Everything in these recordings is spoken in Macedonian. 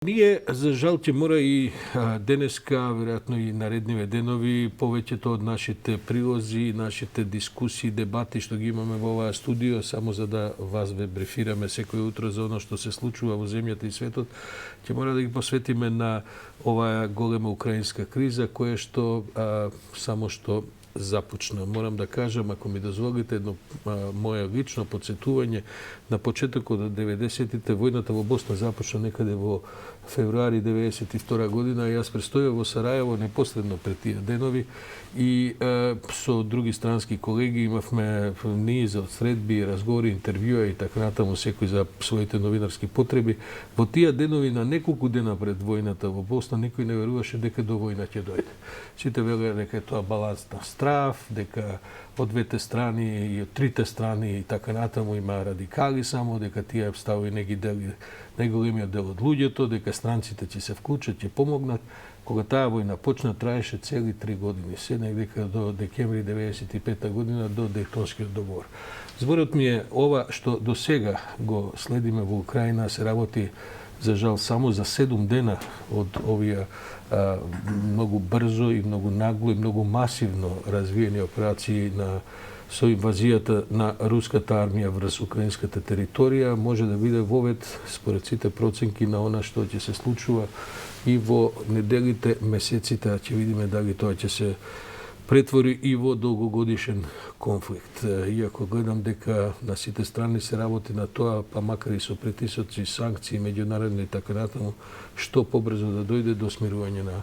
Ние, за жал, ќе мора и денеска, веројатно и наредниве денови, повеќето од нашите прилози, нашите дискусии, дебати што ги имаме во оваа студио, само за да вас ве брифираме секој утро за оно што се случува во земјата и светот, ќе мора да ги посветиме на оваа голема украинска криза, која што само што започна. Морам да кажам, ако ми дозволите, едно моje лично подсетување, на почетокот од 90-тите војната во Босна започна некаде во февруари 92 година. Јас престојав во Сарајево непосредно пред тие денови и со други странски колеги имавме низ од средби, разговори, интервјуа и така натаму, секој за своите новинарски потреби. Во тие денови, на неколку дена пред војната во Босна, никој не веруваше дека до војна ќе дојде. Сите велеа дека е тоа баланс на страв, дека од двете страни и од трите страни и така натаму има радикали само, дека тие ставови не ги дели најголемиот дел од луѓето, дека странците ќе се вклучат, ќе помогнат. Кога таа војна почна, траеше цели 3 години, се негде до декември 95 година, до Дејтонскиот договор. Зборот ми е ова што до сега го следиме во Украина, се работи за жал само за 7 дена од овие многу брзо и многу нагло и многу масивно развиени операции со инвазијата на руската армија врз украинската територија, може да биде вовед, според сите проценки, на она што ќе се случува и во неделите, месеците, а ќе видиме дали тоа ќе се претвори и во долгогодишен конфликт. Иако гледам дека на сите страни се работи на тоа, па макар и со притисоци, санкции, меѓународни и така натаму, што побрзо да дојде до смирување на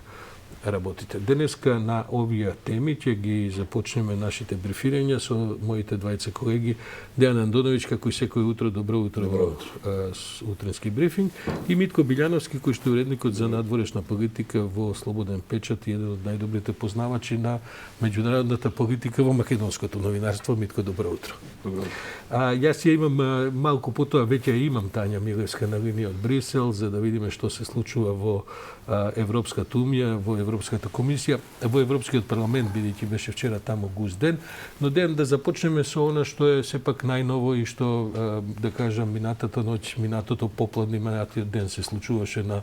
работите. Денеска на овие теми ќе ги започнеме нашите брифирања со моите двајца колеги, Дејан Андоновиќ, како и секој утро, добро утро во утренски брифинг, и Митко Билјановски, кој што е уредникот за надворешна политика во Слободен печат и еден од најдобрите познавачи на меѓународната политика во македонското новинарство. Митко, добро утро. Добро. Јас ја имам малку потоа, веќе имам Тања Милевска на линија од Брисел, за да видиме што се случува во Европската унија, во Европската комисија, во Европскиот парламент, бидејќи беше вчера таму густ ден, но ден да започнеме со она што е сепак најново и што, да кажам, минатата ноќ, минатото попладне, минатиот ден се случуваше на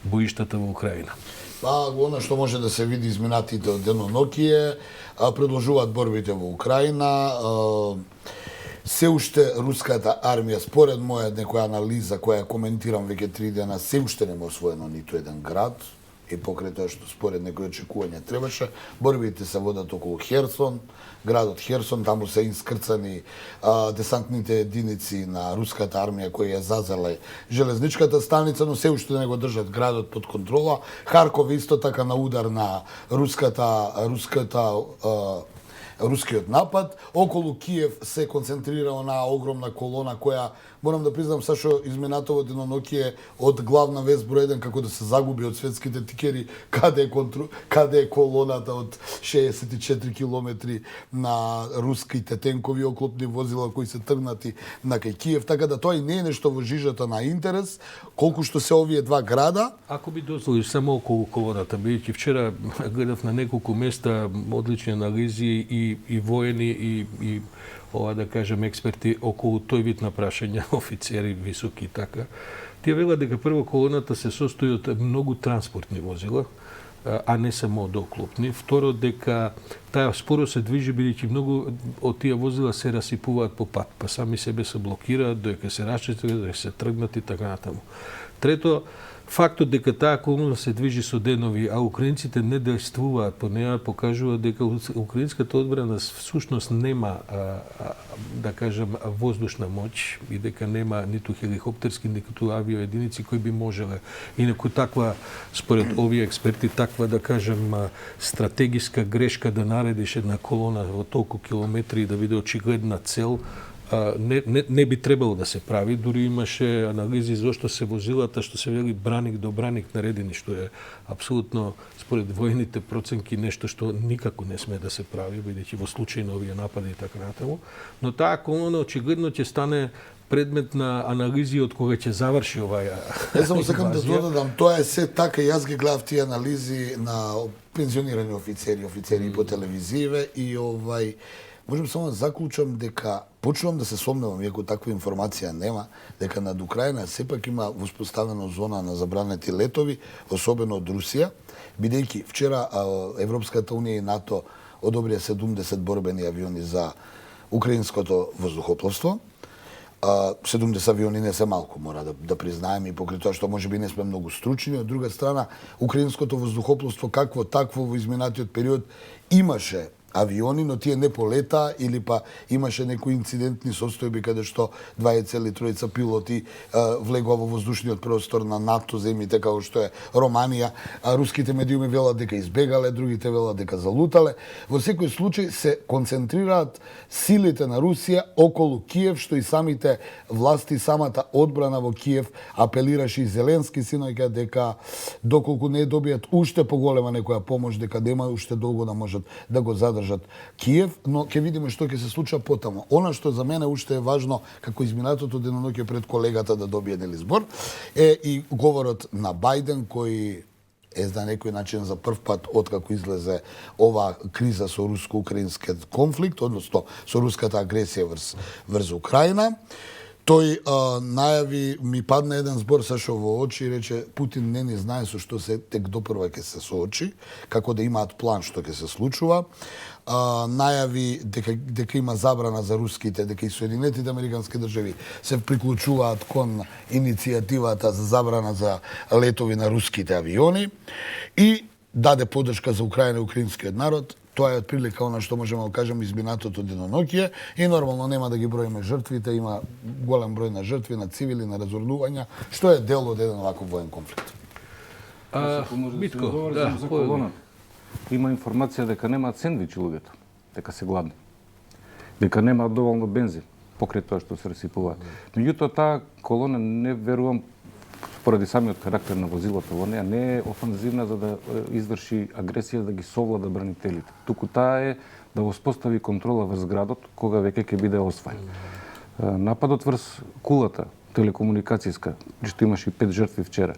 боиштата во Украина. Она што може да се види изминатите денонокие, продолжуваат борбите во Украина. Се уште руската армија, според моја некоја анализа која коментирам веќе 3 дена, се уште нема освоено ниту еден град, и покрај тоа што според некои очекувања требаше. Борбите се водат околу Херсон, градот Херсон, таму се искрцани десантните единици на руската армија кои ја зазеле железничката станица, но се уште не го држат градот под контрола. Харков исто така на удар на рускиот напад. Околу Киев се концентрирала на огромна колона која, морам да признам, Сашо, изминатово денонокие од главна вест број 1 како да се загуби од светските тикери, каде е колоната од 64 километри на руските тенкови оклопни возила кои се тргнати на кај Киев, така да тоа и не е нешто во жижата на интерес, колку што се овие два града. Ако би дозволиш само околу колоната, бидејќи вчера гледав на неколку места одлични анализи и воени и ова, да кажем, експерти околу тој вид на прашања, офицери високи и така. Тие велат дека прво колоната се состои од многу транспортни возила, а не само од оклопни. Второ, дека таа споро се движи, бидејќи многу од тие возила се расипуваат по пат, па сами себе се блокираат, додека се расчистат, додека се тргнат и така натаму. Трето, фактот дека таа колона се движи со денови, а украинците не действуваат по неа, покажува дека украинската одбрана всушност нема, да кажем, воздушна моќ и дека нема ниту хеликоптерски, ниту авиоединици кои би можеле. Инаку таква, според овие експерти, таква, да кажем, стратегиска грешка да наредиш една колона во толку километри и да биде очигледна цел, не би требало да се прави. Дури имаше анализи зошто се возилата, што се вели браник до браник наредени, што е апсолутно, според војните проценки, нешто што никако не сме да се прави, бидејќи во случај на овие напади и така натаму. Но таа колона очигледно ќе стане предмет на анализи од кога ќе заврши оваа. Само сакам да додадам, тоа е се така, јас ги гледав тие анализи на пензионирани офицери по телевизиве и можам само да заклучам дека почнувам да се сомневам, иако таква информација нема, дека над Украина сепак има воспоставена зона на забранети летови, особено од Русија, бидејќи вчера Европската унија и НАТО одобрија 70 борбени авиони за украинското воздухопловство. 70 авиони не се малку, мора да признаеме, и покрај тоа што можеби не сме многу стручни. Од друга страна, украинското воздухопловство какво такво во изминатиот период имаше авиони, но тие не полета или па имаше некои инцидентни состојби каде што 2 или 3 пилоти влегува во воздушниот простор на НАТО земјите како што е Романија, а руските медиуми велат дека избегале, другите велат дека залутале. Во секој случај се концентрираат силите на Русија околу Киев, што и самите власти, самата одбрана во Киев апелираше и Зеленски синоќа дека доколку не добијат уште поголема некоја помош, дека нема уште долго да можат да го задржат Киев, но ќе видиме што ќе се случи потаму. Она што за мене уште е важно, како изминатото деноноќе пред колегата да добие нели збор, е и говорот на Бајден, кој е на некој начин за прв пат откако излезе ова криза со руско-украинскиот конфликт, односно со руската агресија врз Украина. Тој најави, ми падна еден збор Сашо во очи и рече Путин не ни знае со што се тек допрва ќе се соочи, како да имаат план што ќе се случува. Најави дека има забрана за руските, дека и Соединетите Американски држави се приклучуваат кон иницијативата за забрана за летови на руските авиони и даде поддршка за Украина и украинскиот народ. Тоа е отприлика она што можеме да кажеме изминатото деноноќе и нормално нема да ги броиме жртвите, има голем број на жртви, на цивили, на разорнувања, што е дел од еден ваков воен конфликт. Митко, за колона. Има информација дека немаат сендвичи луѓето, дека се гладни. Дека немаат доволно бензин покрај тоа што се расипуваат. Меѓутоа таа колона не верувам поради самиот карактер на возилото во неа не е офанзивна за да изврши агресија да ги совлада бранителите. Туку таа е да воспостави контрола врз градот кога веќе ќе биде освоен. Нападот врз кулата телекомуникацијска, што имаше и 5 жртви вчера.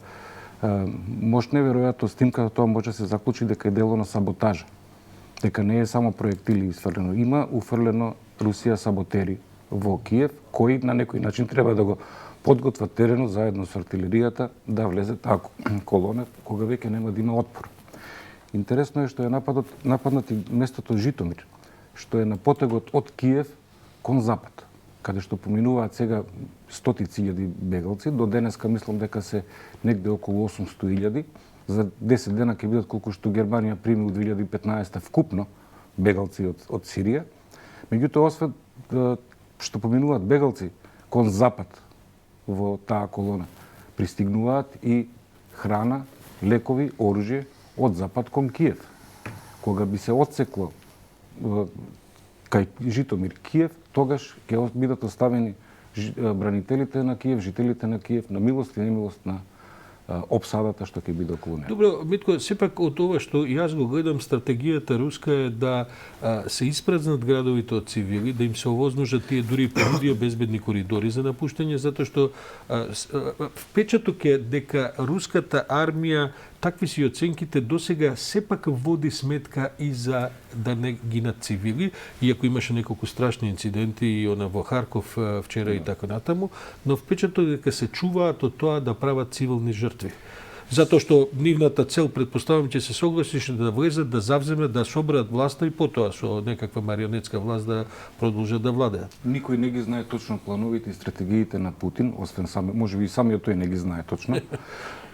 Може неверојатно снимката тоа може да се заклучи дека е дело на саботажа. Дека не е само проектили изфрлено. Има уфрлено Русија саботери во Киев, кои на некој начин треба да го подготват теренот заедно со артилеријата да влезе таа колона кога веќе нема да има отпор. Интересно е што е нападнат и местото Житомир, што е на потегот од Киев кон запад, каде што поминуваат сега стотици илјади бегалци, до денеска мислам дека се негде околу 800.000. За 10 дена ќе бидат колку што Германија прими у 2015 вкупно бегалци од Сирија. Меѓутоа, освен што поминуваат бегалци кон запад во таа колона, пристигнуваат и храна, лекови, оружје од запад кон Киев. Кога би се отсекло кај Житомир Киев, тогаш ќе бидат оставени бранителите на Киев, жителите на Киев, на милост и немилост на опсадата што ќе биде околу неа. Добро, Митко, сепак од ова што јас го гледам, стратегијата руска е да се испразнат градовите од цивили, да им се овознужат тие дури понудија безбедни коридори за напуштање, затоа што впечаток е дека руската армија, такви си оценките досега сепак води сметка и за да не гинат цивили, иако имаше неколку страшни инциденти и она во Харков вчера и така натаму, но впечаток е дека се чуваат од тоа да прават цивилни жртви. Затоа што нивната цел, предпоставам, ќе се согласише да влезат, да завземат, да соберат власта и потоа со некаква марионетска власт да продолжат да владеат. Никој не ги знае точно плановите и стратегиите на Путин, освен можеби и самиот тој не ги знае точно.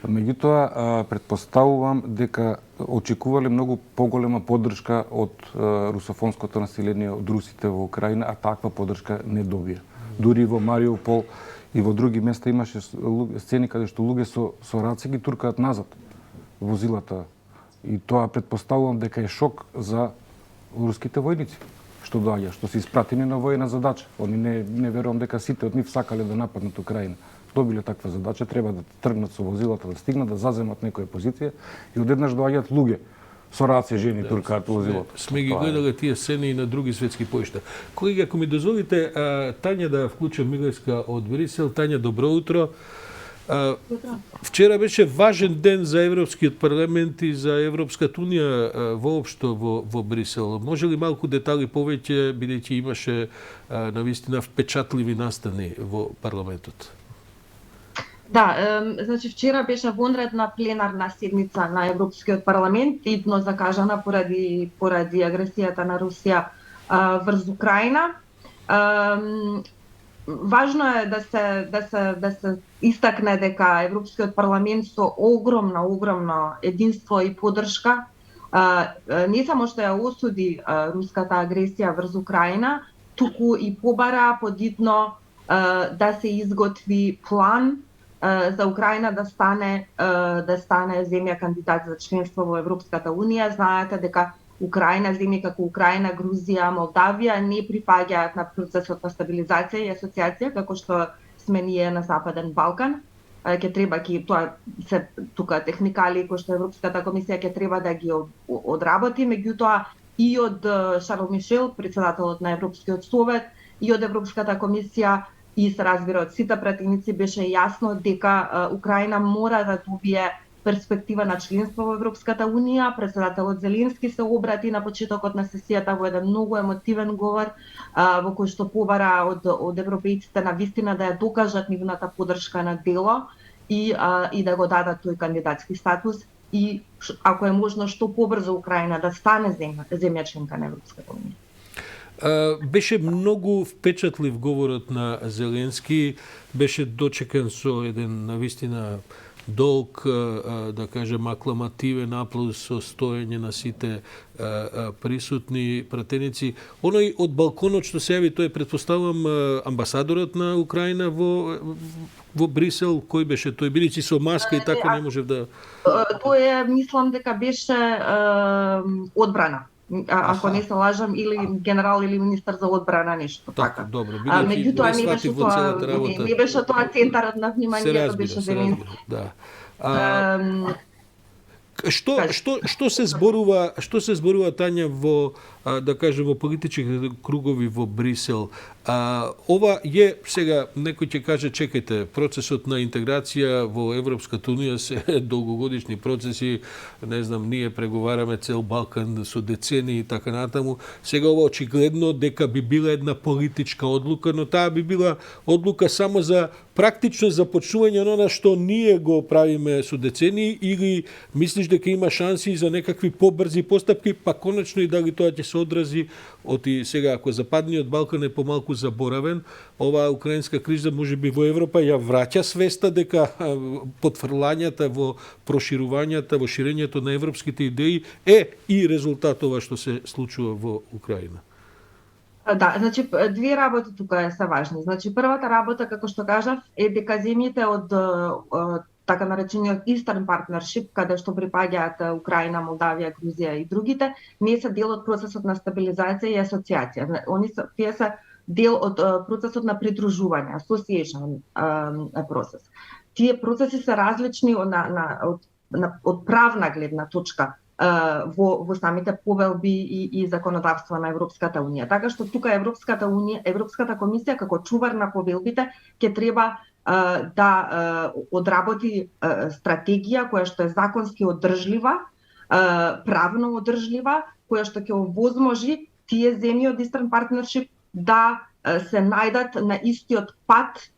Меѓутоа, предпоставувам дека очекувале многу поголема поддршка од русофонското население, од русите во Украина, а таква поддршка не добија. Дури во Мариупол и во други места имаше сцени каде што луѓе со раце ги туркаат назад возилата. И тоа предпоставувам дека е шок за руските војници што доаѓа, што се испратени на војна задача. Они не верувам дека сите од нив сакале да нападнат Украина. Добиле таква задача, треба да тргнат со возилата, да стигнат, да заземат некоја позиција и одеднаш доаѓаат луѓе со раце жени туркаат возилото. Сме ги гледале тие сцени и на други светски поишта. Колеги, ако ми дозволите, Тања да вклучам Милеска од Брисел. Тања, добро утро. Вчера беше важен ден за Европскиот парламент и за Европската унија воопшто во Брисел. Може ли малку детали повеќе, бидејќи имаше навистина впечатливи настани во парламентот? Да, значи вчера беше вонредна пленарна седница на Европскиот парламент, идно закажана поради агресијата на Русија врз Украина. Важно е да се истакне дека Европскиот парламент со огромно единство и поддршка не само што ја осуди руската агресија врз Украина, туку и побара подитно да се изготви план за Украина да стане земја кандидат за членство во Европската унија. Знаете дека земји како Украина, Грузија, Молдавија не припаѓаат на процесот на стабилизација и асоциација како што сме ние на Западен Балкан. Тоа се тука техникали кои што Европската комисија ќе треба да ги одработи, меѓутоа и од Шарл Мишел, председателот на Европскиот совет, и од Европската комисија и се разбира од сите пратеници беше јасно дека Украина мора да добие перспектива на членство во Европската унија. Председателот Зеленски се обрати на почетокот на сесијата во еден многу емотивен говор во кој што побара од европејците на вистина да ја докажат нивната поддршка на дело и да го дадат тој кандидатски статус и ако е можно што побрзо Украина да стане земја членка на Европската унија. Беше многу впечатлив говорот на Зеленски, беше дочекан со еден навистина долг, да кажем, акламативен аплауз со стоење на сите присутни пратеници. Оној од балконот што се јави, тој претпоставувам амбасадорот на Украина во Брисел, кој беше тој, бидејќи со маска и така не можев да... Тој мислам дека беше одбрана. Ако не се лажам, или генерал или министар за одбрана, нешто така. Добро, меѓутоа не беше тоа центарот на вниманието, беше Зеленски. Да. Што се зборува Тања во, да кажем, во политичките кругови во Брисел? Ова е сега некој ќе каже, чекајте, процесот на интеграција во Европската унија се долгогодишни процеси, не знам, ние преговараме цел Балкан со децени и така натаму. Сега ова очигледно дека би била една политичка одлука, но таа би била одлука само за практично започнување на она што ние го правиме со децени, или мислиш дека има шанси за некакви побрзи постапки, па конечно и дали тоа ќе се одрази оти сега, ако Западниот Балкан е помалку заборавен, оваа украинска криза можеби во Европа ја враќа свеста дека потврлањата во проширувањата, во ширењето на европските идеи е и резултат ова што се случува во Украина. Да, значи две работи тука се важни. Значи првата работа, како што кажав, е дека земјите од така наречениот Eastern Partnership, каде што припаѓаат Украина, Молдавија, Грузија и другите, не се дел од процесот на стабилизација и асоциација. Тие се дел од процесот на придружување, association процес. Тие процеси се различни од правна гледна точка во самите повелби и законодавства на Европската унија. Така што тука Европската комисија како чувар на повелбите ќе треба да одработи стратегија која што е законски одржлива, правно одржлива, која што ќе овозможи тие земји од Eastern Partnership да се најдат на истиот пат,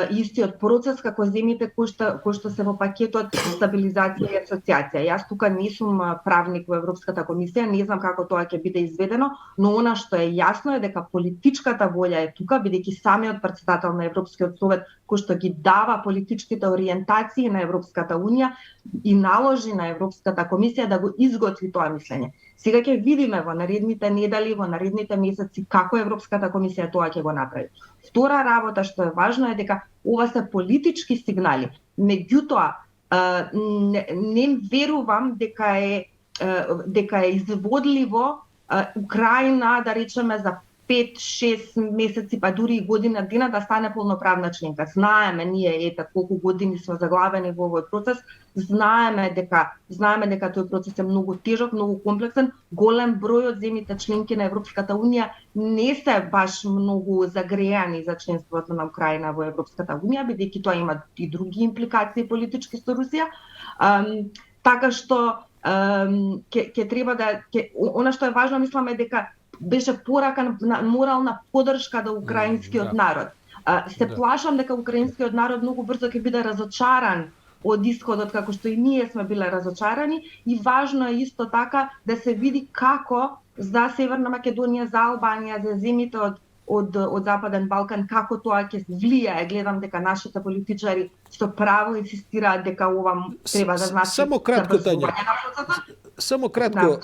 истиот процес како земјите кои што се во пакетот стабилизација и асоциација. Јас тука не сум правник во Европската комисија, не знам како тоа ќе биде изведено, но она што е јасно е дека политичката волја е тука, бидејќи самиот председател на Европскиот совет кој што ги дава политичките ориентации на Европската унија и наложи на Европската комисија да го изготви тоа мислење. Сега ќе видиме во наредните недели, во наредните месеци како Европската комисија тоа ќе го направи. Втора работа што е важно е дека ова се политички сигнали. Меѓутоа, не верувам дека е изводливо Украина, да речеме, за 5-6 месеци, па дури и година дена да стане полноправна членка. Знаеме ние ета колку години сме заглавени во овој процес, знаеме дека тој процес е многу тежок, многу комплексен. Голем број од земјите членки на Европската унија не се баш многу загреани за членството на Украина во Европската унија, бидејќи тоа има и други импликации политички со Русија. Така што ќе треба да она што е важно, мислам, е дека беше порака на морална поддршка до украинскиот народ. Се плашам дека украинскиот народ многу брзо ќе биде разочаран од исходот, како што и ние сме биле разочарани, и важно е исто така да се види како за Северна Македонија, за Албанија, за земјите од Западен Балкан, како тоа ќе влијае. Гледам дека нашите политичари со право инсистираат дека ова треба да значи само кратко, Тања. Само кратко,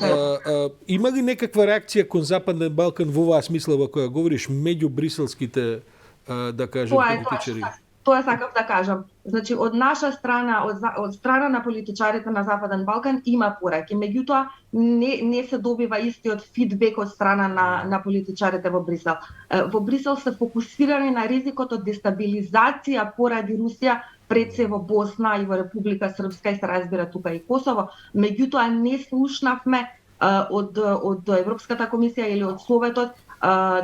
има ли некаква реакција кон Западен Балкан во оваа смисла во која говориш меѓу бриселските, да кажем, политичари? Тоа сакав да кажам. Значи, од наша страна, од страна на политичарите на Западен Балкан има пораки. Меѓутоа, не се добива истиот фидбек од страна на политичарите во Брисел. Во Брисел се фокусирани на ризикот од дестабилизација поради Русија, пред се во Босна и во Република Српска, и се разбира тука и Косово. Меѓутоа, не слушнавме од Европската комисија или од Советот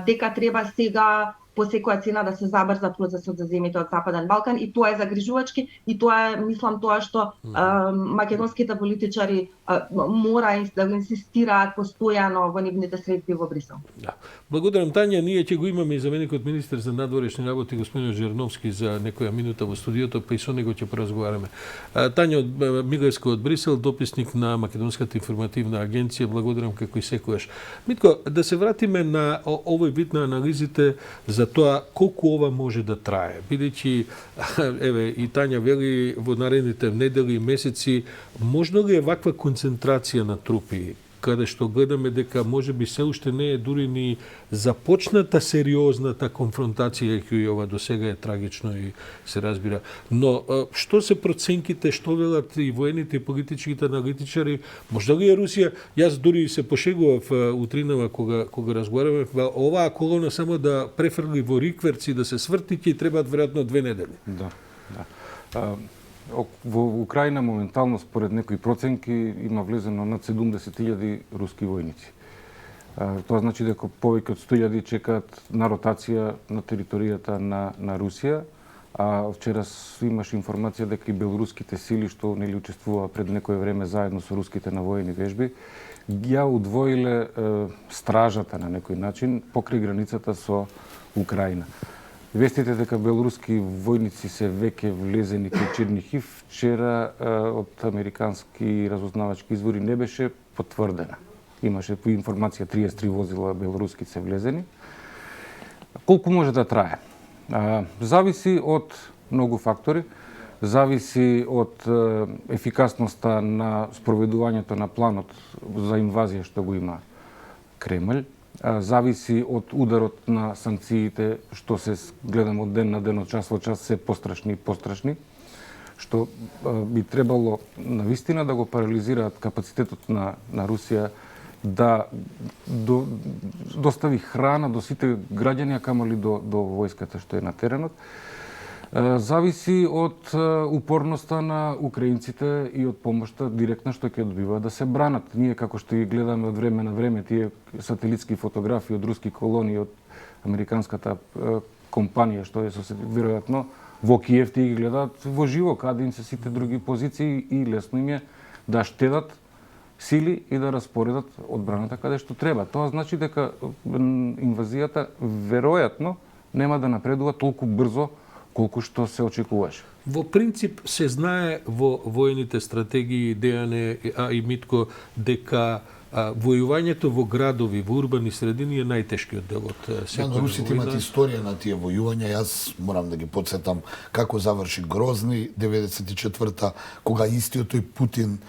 дека треба сега по секоја цена да се забрза процесот за земјите од Западен Балкан, и тоа е загрижувачки, и тоа е, мислам, тоа што македонските политичари мора да го инсистираат постојано во нивните средби во Брисел. Да. Благодарам, Тања. Ние ќе го имаме и заменикот министер за надворешни работи господин Жерновски за некоја минута во студиото, па и со него ќе поразговараме. Тања од Мигајска од Брисел, дописник на Македонската информативна агенција. Благодарам како и секојаш. Митко, да се вратиме на овој вид на анализите за тоа колку ова може да трае. Бидејќи, еве, и Тања вели во наредните недели и месеци, можно ли е ваква концентрација на трупи, каде што гледаме дека можеби се уште не е дури ни започната сериозната конфронтација, која ова до сега е трагично и се разбира. Но што се проценките, што велат и воените и политичките аналитичари, можда ли е Русија? Јас дури се пошегував утринава кога разговараме, оваа колона само да префрли во рикверци, да се сврти, ќе требаат веројатно 2 недели. Да. Во Украина моментално, според некои проценки, има влезено над 70.000 руски војници. Тоа значи дека повеќе од 100.000 чекаат на ротација на територијата на Русија, а вчера имаш информација дека и белоруските сили, што нели учествуваа пред некое време заедно со руските на воени вежби, ја удвоиле стражата на некој начин покрај границата со Украина. Вестите дека белоруски војници се веќе влезени кај Чернихив, вчера од американски разузнавачки извори не беше потврдена. Имаше по информација 33 возила белоруски се влезени. Колку може да трае? Зависи од многу фактори. Зависи од ефикасноста на спроведувањето на планот за инвазија што го има Кремљ. Зависи од ударот на санкциите, што се гледам од ден на ден, од час во час, се пострашни и пострашни, што би требало навистина да го парализираат капацитетот на Русија да достави храна до сите граѓани, а камо ли до војската што е на теренот. Зависи од упорноста на украинците и од помошта директна што ќе добиваат да се бранат. Ние како што ги гледаме од време на време тие сателитски фотографии од руски колонии, од американската компанија што е веројатно во Киев, тие ги гледаат во живо каде им се сите други позиции и лесно им е да штедат сили и да распоредат одбраната каде што треба. Тоа значи дека инвазијата веројатно нема да напредува толку брзо колку што се очекуваше. Во принцип се знае во воените стратегии, Дејане, а и Митко, дека војувањето во градови, во урбани средини е најтешкиот дел од секоја русите имат историја на тие војувања. Јас морам да ги подсетам како заврши Грозни 94-та, кога истиот тој Путин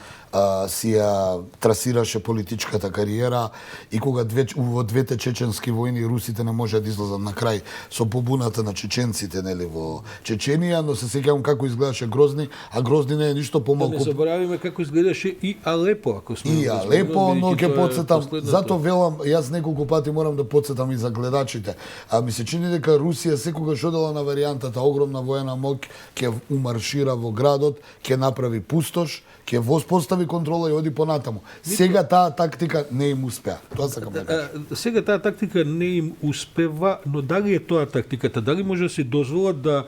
си ја трасираше политичката кариера и кога во двете чеченски војни русите не можеа да излезат на крај со побуната на чеченците, нели, во Чеченија, но се сеќавам како изгледаше Грозни, а Грозни не е ништо помалку. Да не заборавиме како изгледаше и Алепо, ако сме. И Алепо, но ќе тоа е потсетам, последното. затоа велам, јас неколку пати морам да потсетам и за гледачите. А ми се чини дека Русија секогаш одела на варијантата огромна воена моќ, ќе умаршира во градот, ќе направи пустош, ќе воспостави контрола и оди понатаму. Сега таа тактика не им успеа. Тоа сакам да кажам. Сега таа тактика не им успева, но дали е тоа тактиката? Дали може да си дозволат да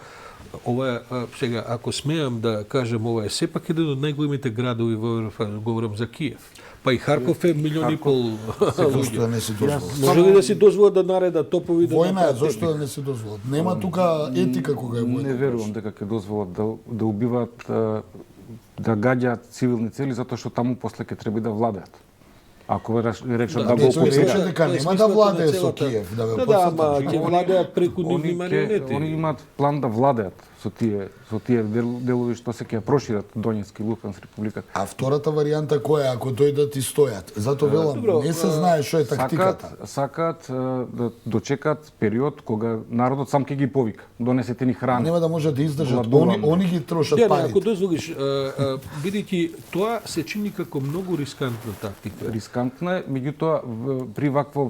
ова сега ако смеам да кажам, ова е сепак еден од најголемите градови во Европа, говорам за Киев. Па и Харков е милион и пол Зошто луѓе. да не си дозволат? Може ли да си дозволат да наредат топови да Војна е, направат зошто техника? да не си дозволат? Нема тука етика кога е војна. Не верувам дека ќе дозволат да убиваат, да гаѓаат цивилни цели, затоа што таму после ќе треба и да владеат. Ако речат да не, го тој окупираат, рече дека тоа е нема да смислото владее на со целата- Киев, да ве Да, потсетам. ама ќе владеат преку нивни марионети. Они имаат план да владеат со тие делови што се ќе прошират Донецки и Луганска република. А втората варијанта која е ако дојдат и стојат? Затоа велам, добро, не се знае што е тактиката. Сакаат да дочекаат период кога народот сам ќе ги повика. Донесете ни храна. Нема да може да издржат. Гладуваме. Они ги трошат Дејане, ако парите. дозволиш, бидејќи тоа се чини како многу рискантна тактика. Рискантна е, меѓутоа при ваква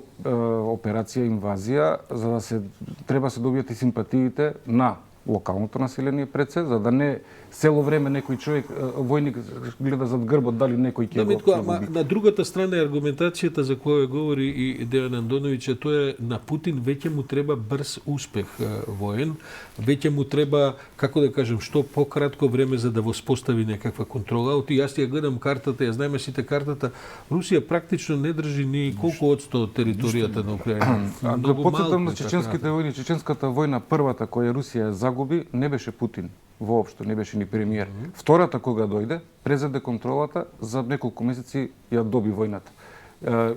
операција, инвазија, за да се треба се добијат и симпатиите на локалното население пред се, за да не цело време некој човек, војник гледа зад грбот дали некој ќе Да, го Митко, ќе го ама уби. на другата страна е аргументацијата за која говори и Дејан Андоновиќ, а тоа е на Путин веќе му треба брз успех воен, веќе му треба, како да кажем, што пократко време за да воспостави некаква контрола. Оти јас ја гледам картата, ја знаеме сите картата, Русија практично не држи ни колку одсто од територијата на Украина. Да Многу потсетам на малку, чеченските војни. Чеченската војна, првата која Русија загуби, не беше Путин. Воопшто не беше ни премиер. Втората кога дојде, презеде контролата, за неколку месеци ја доби војната.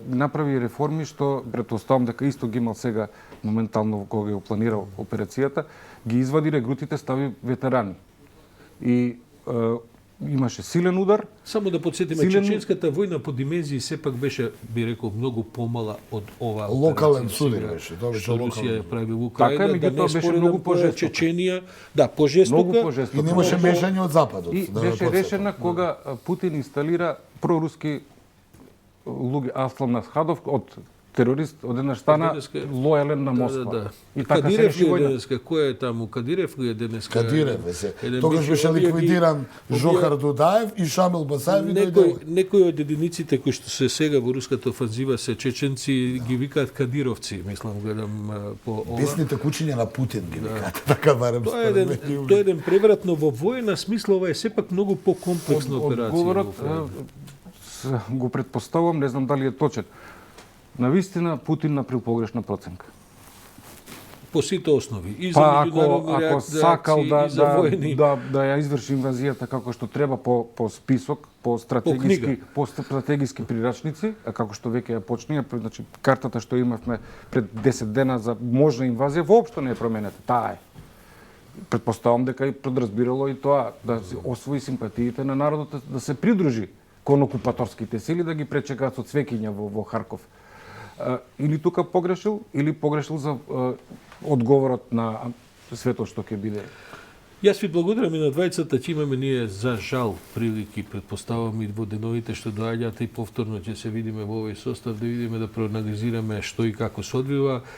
Направи реформи што претпоставам дека исто ги имал сега моментално кога го планирал операцијата, ги извади регрутите, стави ветерани. И имаше силен удар. Само да подсетиме, Силен- чеченската војна по димензии сепак беше, би рекол, многу помала од оваа Локален операција судар сега, беше, тоа беше што Русија локален. ја прави во Така е, Украина, да меѓутоа не беше споредам многу која пожестока. Чеченија, да, пожестока. Многу пожестока. И немаше мешање од западот. И да ве беше потсетам. решена кога Путин инсталира проруски луѓе, Аслан Насхадов од терорист, од еднаш стана Денеска- лојален на Москва. Да. И така се Кадирев реши ли е војна. денеска? Кој е таму? Кадирев ли е денеска? Кадирев е се. Еден Тогаш бивши- беше овие ги- ликвидиран овие- Жохар Дудаев и Шамил Басаев и дојде. Некои од единиците кои што се сега во руската офанзива се чеченци ги викаат кадировци, мислам, гледам по ова. Бесните кучиња на Путин ги викаат, така барем Тоа е според еден, мене. тоа е еден преврат, но во војна смисла ова е сепак многу покомплексна операција. Одговорот во Украина. го предпоставувам, не знам дали е точен. Навистина Путин направил погрешна проценка. По сите основи. И за Па меѓународни ако реакции, сакал и за војни. да ја изврши инвазијата како што треба по список, по стратегиски прирачници, а како што веќе ја почнија, значи картата што имавме пред 10 дена за можна инвазија воопшто не е променета. Таа е. Предпоставам дека и подразбирало и тоа да се освои симпатиите на народот, да се придружи кон окупаторските сили, да ги пречекаат со цвеќиња во Харков. Или тука погрешил, или погрешил за одговорот на светот што ќе биде. Јас ви благодарам и на двајцата, че имаме ние за жал прилики, предпоставам и во деновите што доаѓаат и повторно ќе се видиме во овој состав, да видиме да проанализираме што и како се одвива.